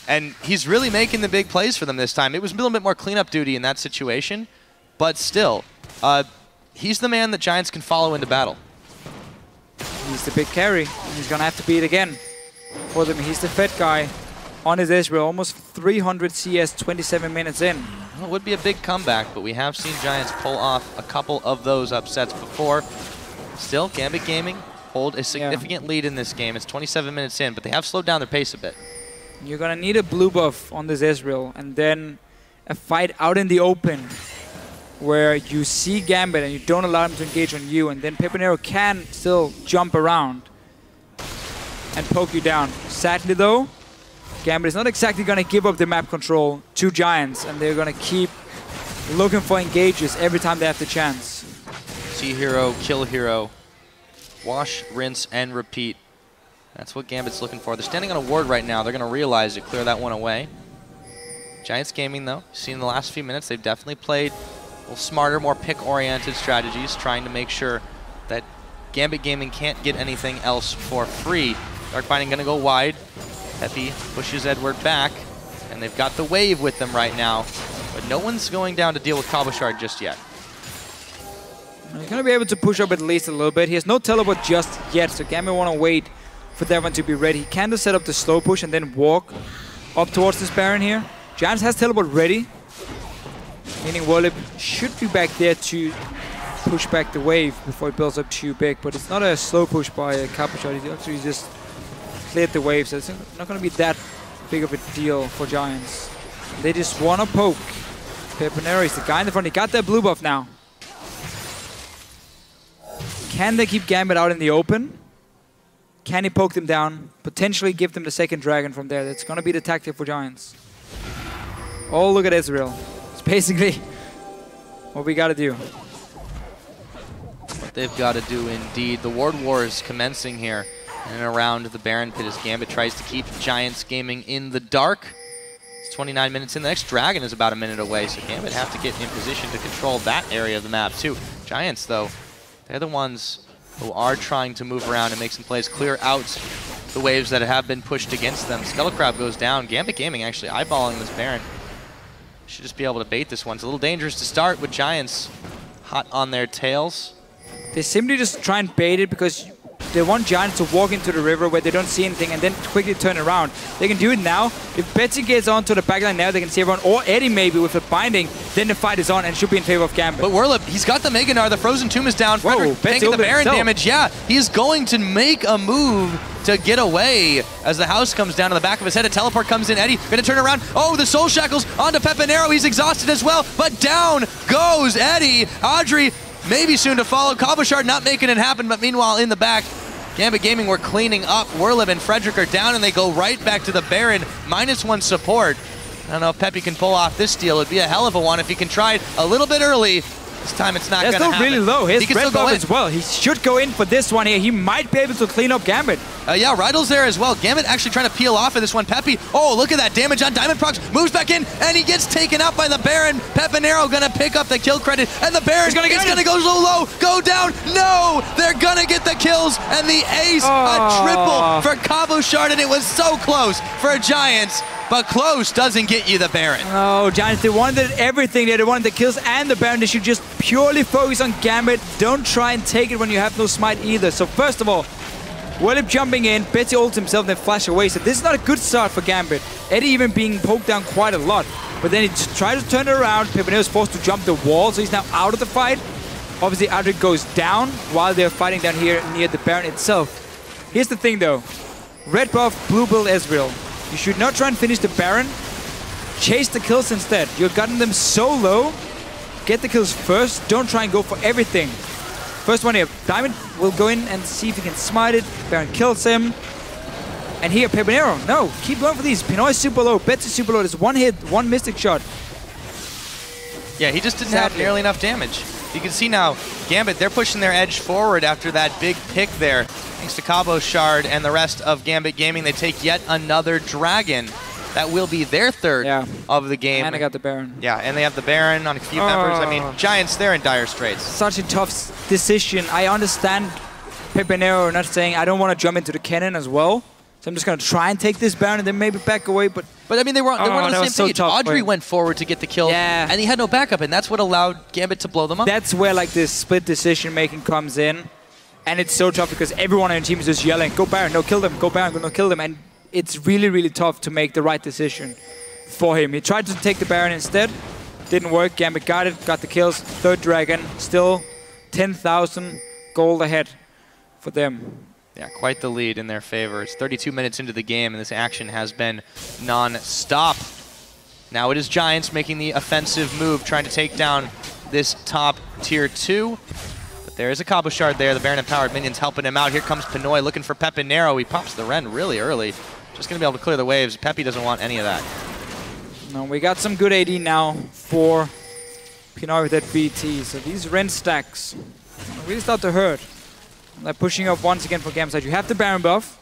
Speaker 2: and he's really making the big plays for them this time. It was a little bit more cleanup duty in that situation, but still, he's the man that Giants can follow into battle.
Speaker 1: He's the big carry, and he's going to have to beat again for them. He's the Fed guy on his Ezreal, almost 300 CS, 27 minutes in.
Speaker 2: Well, it would be a big comeback, but we have seen Giants pull off a couple of those upsets before. Still, Gambit Gaming hold a significant lead in this game. It's 27 minutes in, but they have slowed down their pace a bit.
Speaker 1: You're gonna need a blue buff on this Ezreal, and then a fight out in the open where you see Gambit and you don't allow him to engage on you, and then Pepinero can still jump around and poke you down. Sadly though, Gambit is not exactly gonna give up the map control to Giants, and they're gonna keep looking for engages every time they have the chance.
Speaker 2: See hero, kill hero. Wash, rinse, and repeat. That's what Gambit's looking for. They're standing on a ward right now. They're going to realize it, clear that one away. Giants Gaming, though, seen in the last few minutes, they've definitely played a little smarter, more pick-oriented strategies, trying to make sure that Gambit Gaming can't get anything else for free. Dark Binding going to go wide. Peppy pushes Edward back, and they've got the wave with them right now. But no one's going down to deal with Cabochard just yet.
Speaker 1: He's going to be able to push up at least a little bit. He has no teleport just yet, so Gambit want to wait for that one to be ready. He can just set up the slow push and then walk up towards this Baron here. Giants has teleport ready, meaning Werlyb should be back there to push back the wave before it builds up too big. But it's not a slow push by Cabochard. He actually just cleared the wave, so it's not going to be that big of a deal for Giants. They just want to poke. Pepinero is the guy in the front. He got that blue buff now. Can they keep Gambit out in the open? Can he poke them down? Potentially give them the second dragon from there. That's going to be the tactic for Giants. Oh, look at Ezreal. It's basically what we got to do.
Speaker 2: What they've got to do indeed. The Ward War is commencing here in and around the Baron pit as Gambit tries to keep Giants Gaming in the dark. It's 29 minutes in. The next dragon is about a minute away, so Gambit have to get in position to control that area of the map too. Giants, though, they're the ones who are trying to move around and make some plays, clear out the waves that have been pushed against them. Scuttlecrab goes down. Gambit Gaming actually eyeballing this Baron. Should just be able to bait this one. It's a little dangerous to start with Giants hot on their tails.
Speaker 1: They simply just try and bait it because they want Giants to walk into the river where they don't see anything and then quickly turn around. They can do it now. If Betsy gets onto the backline now, they can see everyone, or Eddie maybe with a binding, then the fight is on and should be in favor of Gambit.
Speaker 2: But Werlyb, he's got the Mega Gnar. The Frozen Tomb is down. Frederick taking the Baron damage. Yeah, he's going to make a move to get away as the house comes down to the back of his head. A teleport comes in. Eddie going to turn around. Oh, the Soul Shackles onto Pepinero. He's exhausted as well, but down goes Eddie. Adryh maybe soon to follow. Cabochard not making it happen, but meanwhile in the back, Gambit Gaming were cleaning up. Werlyb and Frederick are down, and they go right back to the Baron. -1 support. I don't know if Peppy can pull off this steal. It'd be a hell of a one if he can try it a little bit early. This time it's not going to happen.
Speaker 1: That's still really low. His red buff as well. He should go in for this one here. He might be able to clean up Gambit.
Speaker 2: Yeah, Rydle's there as well. Gambit actually trying to peel off of this one. Peppy, oh, look at that damage on Diamondprox. Moves back in, and he gets taken out by the Baron. Pepinero going to pick up the kill credit, and the Baron is going to go so low, go down. No, they're going to get the kills, and the ace, a triple for Cabochard, and it was so close for Giants. But close doesn't get you the Baron.
Speaker 1: Oh, Giants, they wanted everything. They wanted the kills and the Baron. They should just purely focus on Gambit. Don't try and take it when you have no smite either. So first of all, Werlyb jumping in, Betsy ults himself, then flash away. So this is not a good start for Gambit. Eddie even being poked down quite a lot. But then he tries to turn it around. Pepinero is forced to jump the wall, so he's now out of the fight. Obviously, Adryh goes down while they're fighting down here near the Baron itself. Here's the thing though. Red buff, blue build Ezreal. You should not try and finish the Baron. Chase the kills instead. You've gotten them so low. Get the kills first. Don't try and go for everything. First one here. Diamond will go in and see if he can smite it. Baron kills him. And here, Pepinero. No, keep going for these. Pinoy is super low. Betsy super low. There's one hit, one mystic shot.
Speaker 2: Yeah, he just didn't have nearly enough damage. You can see now, Gambit, they're pushing their edge forward after that big pick there. Thanks to Cabochard and the rest of Gambit Gaming, they take yet another dragon. That will be their third of the game.
Speaker 1: And they got the Baron.
Speaker 2: Yeah, and they have the Baron on a few members. I mean, Giants, they're in dire straits.
Speaker 1: Such a tough decision. I understand Pepinero not saying, I don't want to jump into the Kennen as well. So I'm just going to try and take this Baron and then maybe back away. But
Speaker 2: I mean, they weren't on the same page. Adryh went forward to get the kill,
Speaker 1: yeah,
Speaker 2: and he had no backup, and that's what allowed Gambit to blow them up.
Speaker 1: That's where like this split decision making comes in. And it's so tough because everyone on your team is just yelling, go Baron, no kill them, go Baron, no kill them. And it's really, really tough to make the right decision for him. He tried to take the Baron instead. Didn't work. Gambit got it, got the kills. Third dragon, still 10,000 gold ahead for them.
Speaker 2: Yeah, quite the lead in their favor. It's 32 minutes into the game, and this action has been non-stop. Now it is Giants making the offensive move, trying to take down this top tier 2. But there is a Cabochard there. The Baron-empowered minions helping him out. Here comes Pinoy looking for Pepinero. He pops the Ren really early. Just going to be able to clear the waves. Peppy doesn't want any of that.
Speaker 1: No, we got some good AD now for Pinoy with that BT. So these Ren stacks really start to hurt. They're pushing up once again for Gambit. You have the Baron buff.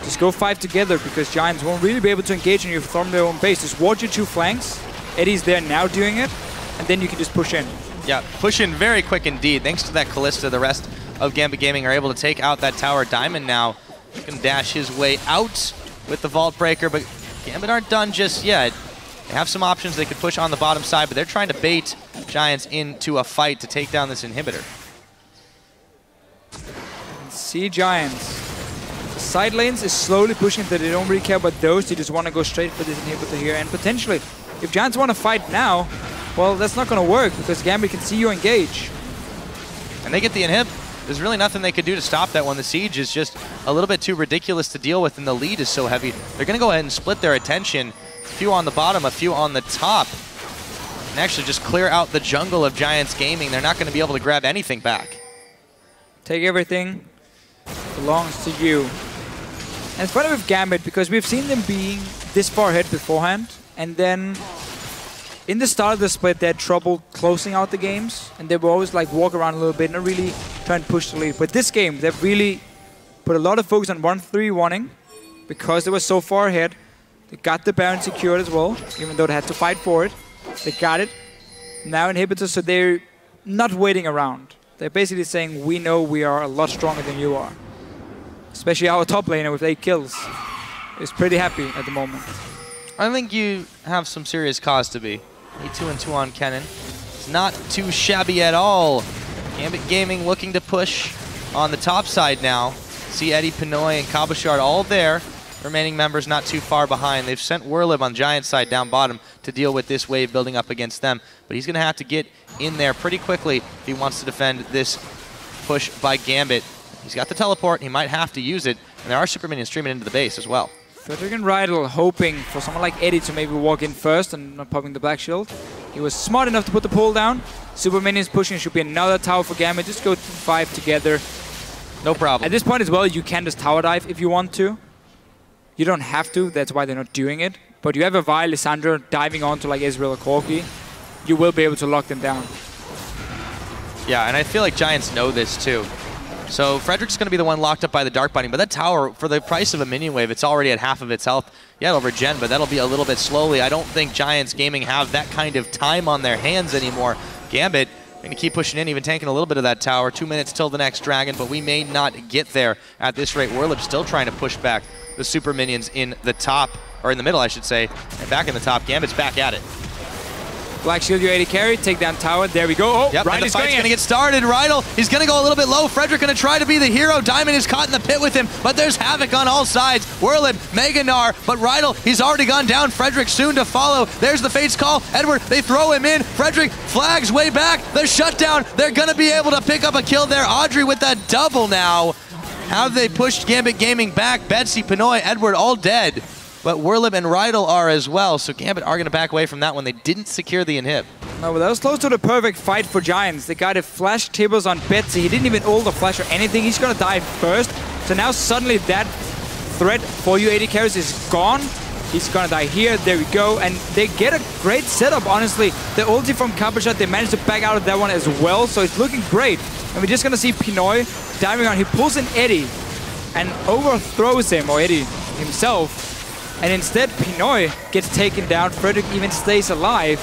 Speaker 1: Just go 5 together because Giants won't really be able to engage on you from their own base. Just watch your 2 flanks. Eddie's there now doing it, and then you can just push in.
Speaker 2: Yeah, push in very quick indeed. Thanks to that Kalista, the rest of Gambit Gaming are able to take out that tower. Diamond now can dash his way out with the Vault Breaker, but Gambit aren't done just yet. They have some options. They could push on the bottom side, but they're trying to bait Giants into a fight to take down this inhibitor.
Speaker 1: See Giants. The side lanes is slowly pushing that they don't really care about those. They just want to go straight for this inhibitor here. And potentially, if Giants want to fight now, well, that's not going to work because Gambit can see you engage.
Speaker 2: And they get the inhib. There's really nothing they could do to stop that one. The siege is just a little bit too ridiculous to deal with, and the lead is so heavy. They're going to go ahead and split their attention. A few on the bottom, a few on the top. And actually just clear out the jungle of Giants Gaming. They're not going to be able to grab anything back.
Speaker 1: Take everything. Belongs to you. And it's funny with Gambit because we've seen them being this far ahead beforehand, and then in the start of the split they had trouble closing out the games, and they would always like walk around a little bit, not really try and push the lead. But this game they've really put a lot of focus on 1-3-1-ing because they were so far ahead. They got the Baron secured as well, even though they had to fight for it. They got it. Now inhibitors, so they're not waiting around. They're basically saying, we know we are a lot stronger than you are. Especially our top laner with 8 kills is pretty happy at the moment.
Speaker 2: I think you have some serious cause to be. 2-2 on Kennen. It's not too shabby at all. Gambit Gaming looking to push on the top side now. See Eddie, Pinoy, and Cabochard all there. Remaining members not too far behind. They've sent Werlyb on Giant side down bottom to deal with this wave building up against them. But he's going to have to get in there pretty quickly if he wants to defend this push by Gambit. He's got the teleport. He might have to use it. And there are super minions streaming into the base as well.
Speaker 1: Frederick and Rydle hoping for someone like Eddie to maybe walk in first and not popping the black shield. He was smart enough to put the pull down. Super minions pushing. Should be another tower for Gambit. Just go 5 together.
Speaker 2: No problem.
Speaker 1: At this point as well, you can just tower dive if you want to. You don't have to. That's why they're not doing it. But you have a Vi, Lissandra diving onto like Ezreal or Corki. You will be able to lock them down.
Speaker 2: Yeah, and I feel like Giants know this too. So Frederick's going to be the one locked up by the Dark Binding, but that tower, for the price of a minion wave, it's already at half of its health. Yeah, it'll regen, but that'll be a little bit slowly. I don't think Giants Gaming have that kind of time on their hands anymore. Gambit going to keep pushing in, even tanking a little bit of that tower. 2 minutes till the next dragon, but we may not get there at this rate. Werlyb still trying to push back the super minions in the top, or in the middle, I should say, and back in the top. Gambit's back at it.
Speaker 1: Black shield your AD carry, take down tower, there we go. Oh,
Speaker 2: yep, and the fight's going to get started. Rydle, he's going to go a little bit low. Frederick going to try to be the hero. Diamond is caught in the pit with him, but there's havoc on all sides. Werlyb, Gnar, but Rydle, he's already gone down. Frederick soon to follow. There's the Fate's Call. Edward, they throw him in. Frederick flags way back. The shutdown, they're going to be able to pick up a kill there. Adryh with that double now. Have they pushed Gambit Gaming back? Betsy, Pinoy, Edward all dead. But Werlyb and Rydle are as well, so Gambit are going to back away from that one. They didn't secure the inhib.
Speaker 1: No, but that was close to the perfect fight for Giants. They got a flash tables on Betsy. He didn't even ult the flash or anything. He's going to die first. So now suddenly that threat for you AD carries is gone. He's going to die here. There we go. And they get a great setup, honestly. The ulti from Cabochard, they managed to back out of that one as well. So it's looking great. And we're just going to see Pinoy diving on. He pulls in Eddie and overthrows him, or Eddie himself. And instead, Pinoy gets taken down. Frederick even stays alive.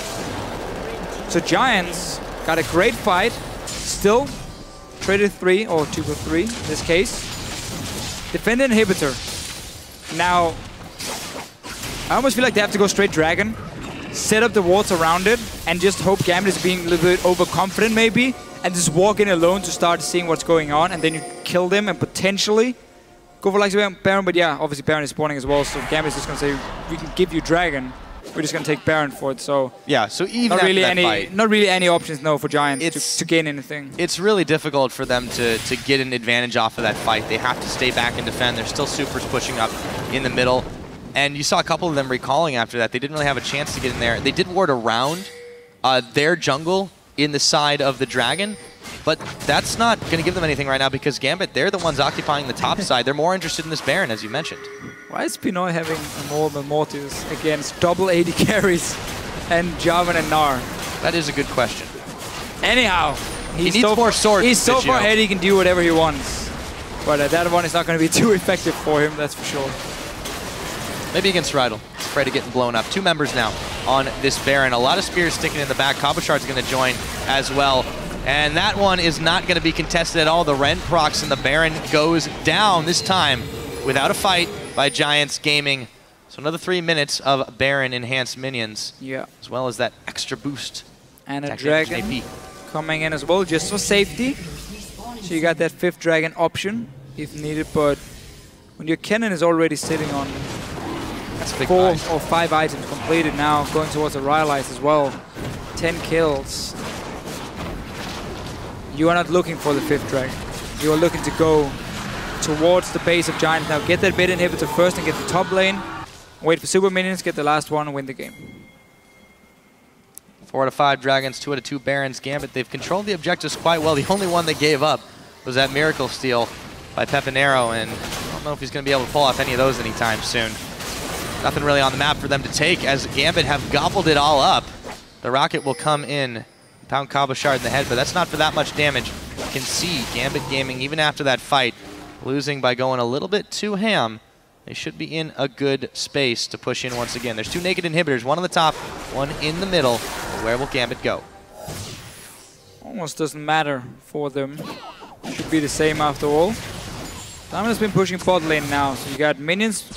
Speaker 1: So Giants got a great fight. Still traded 3, or 2 for 3 in this case. Defend inhibitor. Now, I almost feel like they have to go straight dragon. Set up the wards around it. And just hope Gambit is being a little bit overconfident maybe. And just walk in alone to start seeing what's going on. And then you kill them and potentially go for like Baron, but yeah, obviously Baron is spawning as well, so Gambit is just going to say, we can give you Dragon. we're just gonna take Baron for it. So
Speaker 2: yeah, so even
Speaker 1: not
Speaker 2: after
Speaker 1: really
Speaker 2: that
Speaker 1: any,
Speaker 2: fight,
Speaker 1: not really any options no for Giants to gain anything.
Speaker 2: It's really difficult for them to get an advantage off of that fight. They have to stay back and defend. There's still supers pushing up in the middle. And you saw a couple of them recalling after that. They didn't really have a chance to get in there. They did ward around their jungle in the side of the Dragon, but that's not going to give them anything right now because Gambit, they're the ones occupying the top side. They're more interested in this Baron, as you mentioned.
Speaker 1: Why is Pinoy having a more Mortis against double AD carries and Jarvan and Gnar?
Speaker 2: That is a good question.
Speaker 1: Anyhow,
Speaker 2: he needs more swords.
Speaker 1: He's so far ahead he can do whatever he wants. But that one is not going to be too effective for him, that's for sure.
Speaker 2: Maybe against Rydle. He's afraid of getting blown up. 2 members now on this Baron. A lot of spears sticking in the back. Cabochard's going to join as well. And that one is not going to be contested at all. The Diamondprox and the Baron goes down this time without a fight by Giants Gaming. So another 3 minutes of Baron enhanced minions.
Speaker 1: Yeah.
Speaker 2: As well as that extra boost.
Speaker 1: And a dragon coming in as well, just for safety. So you got that 5th dragon option if needed, but when your Kennen is already sitting on 4 or 5 items completed now, going towards a Rydle as well, 10 kills. You are not looking for the 5th dragon. You are looking to go towards the base of Giants now. Get that mid inhibitor first and get the top lane. Wait for super minions, get the last one and win the game.
Speaker 2: 4 out of 5 dragons, 2 out of 2 barons. Gambit, they've controlled the objectives quite well. The only one they gave up was that miracle steal by Pepinero, and I don't know if he's going to be able to pull off any of those anytime soon. Nothing really on the map for them to take as Gambit have gobbled it all up. The rocket will come in, pound Cabochard in the head, but that's not for that much damage. You can see Gambit Gaming, even after that fight, losing by going a little bit too ham. They should be in a good space to push in once again. There's 2 naked inhibitors, one on the top, one in the middle. Where will Gambit go?
Speaker 1: Almost doesn't matter for them. Should be the same after all. Diamond has been pushing bot lane now, so you got minions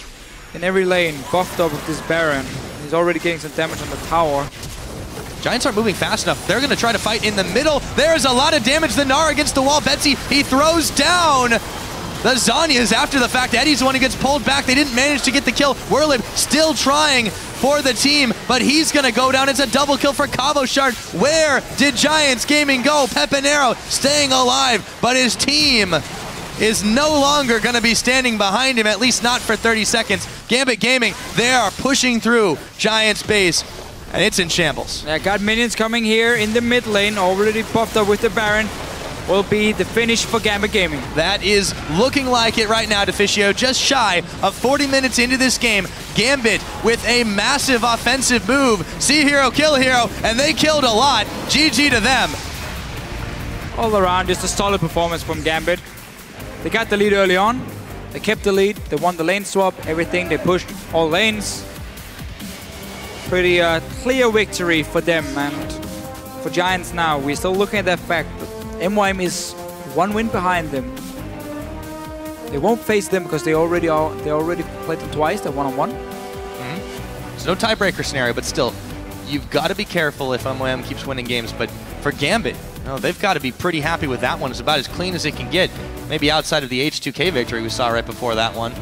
Speaker 1: in every lane, buffed up with this Baron. He's already getting some damage on the tower.
Speaker 2: Giants aren't moving fast enough. They're going to try to fight in the middle. There's a lot of damage. The Gnar against the wall. Betsy, he throws down the Zhonya's after the fact. Eddie's the one who gets pulled back. They didn't manage to get the kill. Werlyb still trying for the team, but he's going to go down. It's a double kill for Cabochard. Where did Giants Gaming go? Pepinero staying alive, but his team is no longer going to be standing behind him, at least not for 30 seconds. Gambit Gaming, they are pushing through Giants base, and it's in shambles.
Speaker 1: Yeah, got minions coming here in the mid lane, already buffed up with the Baron. Will be the finish for Gambit Gaming.
Speaker 2: That is looking like it right now, Deficio. Just shy of 40 minutes into this game, Gambit with a massive offensive move. See hero, kill hero, and they killed a lot. GG to them.
Speaker 1: All around, just a solid performance from Gambit. They got the lead early on. They kept the lead. They won the lane swap, everything. They pushed all lanes. Pretty clear victory for them. And for Giants now, we're still looking at that fact. MYM is 1 win behind them. They won't face them because they already played them twice. They're 1-on-1.
Speaker 2: There's no tiebreaker scenario, but still, you've got to be careful if MYM keeps winning games. But for Gambit, they've got to be pretty happy with that one. It's about as clean as it can get. Maybe outside of the H2K victory we saw right before that one.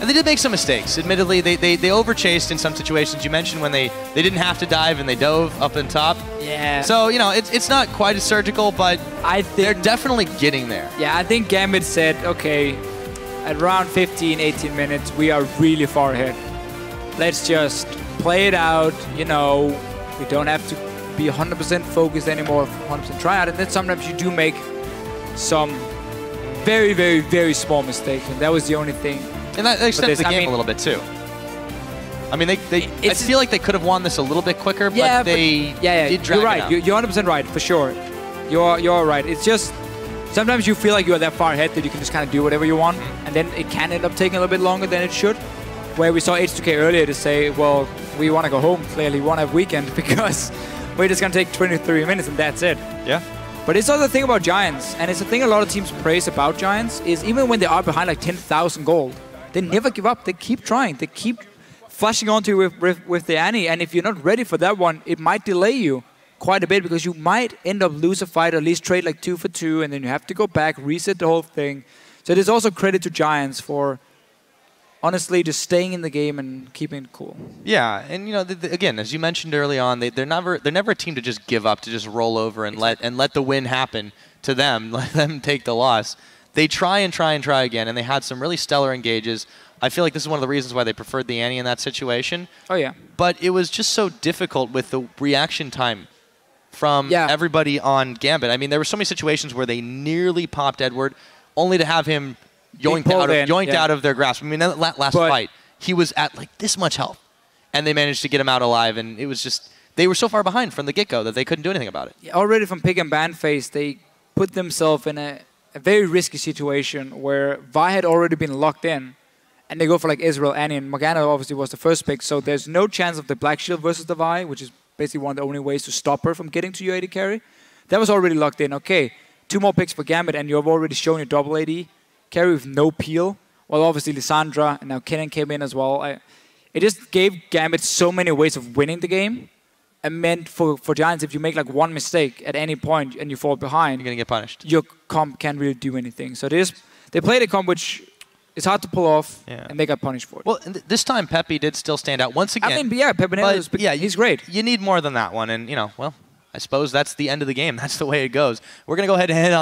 Speaker 2: And they did make some mistakes. Admittedly, they overchased in some situations. You mentioned when they didn't have to dive and they dove up on top.
Speaker 1: Yeah.
Speaker 2: So, it's not quite as surgical, but they're definitely getting there.
Speaker 1: Yeah, I think Gambit said, okay, at around 15, 18 minutes, we are really far ahead. Let's just play it out, we don't have to be 100% focused anymore, 100% try out. And then sometimes you do make some very, very, very small mistakes, and that was the only thing.
Speaker 2: And that extends the game a little bit too. I mean, I feel like they could have won this a little bit quicker, but they did drag
Speaker 1: you're right.
Speaker 2: it out.
Speaker 1: You're 100% right, for sure. You're right. It's just sometimes you feel like you're that far ahead that you can just kind of do whatever you want, and then it can end up taking a little bit longer than it should. Where we saw H2K earlier to say, well, we want to go home. Clearly, we want to have weekend because we're just going to take 23 minutes and that's it.
Speaker 2: Yeah.
Speaker 1: But it's also the thing about Giants, and it's the thing a lot of teams praise about Giants, is even when they are behind like 10,000 gold, they never give up. They keep trying. They keep flashing onto you with the Annie, and if you're not ready for that one, it might delay you quite a bit because you might end up lose a fight, or at least trade like 2 for 2, and then you have to go back, reset the whole thing. So there's also credit to Giants for honestly, just staying in the game and keeping it cool.
Speaker 2: Yeah, and you know, again, as you mentioned early on, they're never a team to just give up, to just roll over and let the win happen to them, let them take the loss. They try and try and try again, and they had some really stellar engages. I feel like this is one of the reasons why they preferred the Annie in that situation.
Speaker 1: Oh yeah.
Speaker 2: But it was just so difficult with the reaction time from everybody on Gambit. I mean, there were so many situations where they nearly popped Edward, only to have him yoinked out of their grasp. I mean, that last fight, he was at like this much health, and they managed to get him out alive, and it was just, they were so far behind from the get-go that they couldn't do anything about it.
Speaker 1: Yeah, already from pick and ban phase, they put themselves in a very risky situation where Vi had already been locked in, and they go for like Ezreal, Annie, and Morgana obviously was the first pick, so there's no chance of the Black Shield versus the Vi, which is basically one of the only ways to stop her from getting to your AD carry. That was already locked in. Okay, 2 more picks for Gambit, and you've already shown your double AD carry with no peel. Well, obviously Lissandra, and now Kennen came in as well. It just gave Gambit so many ways of winning the game. And meant for Giants, if you make like one mistake at any point and you fall behind,
Speaker 2: you're going to get punished.
Speaker 1: Your comp can't really do anything. So they played a comp which is hard to pull off, and they got punished for it.
Speaker 2: Well, this time Pepe did still stand out once again.
Speaker 1: I mean, yeah, Pepinero, he's great.
Speaker 2: You need more than that one. And, you know, well, I suppose that's the end of the game. That's the way it goes. We're going to go ahead and head on.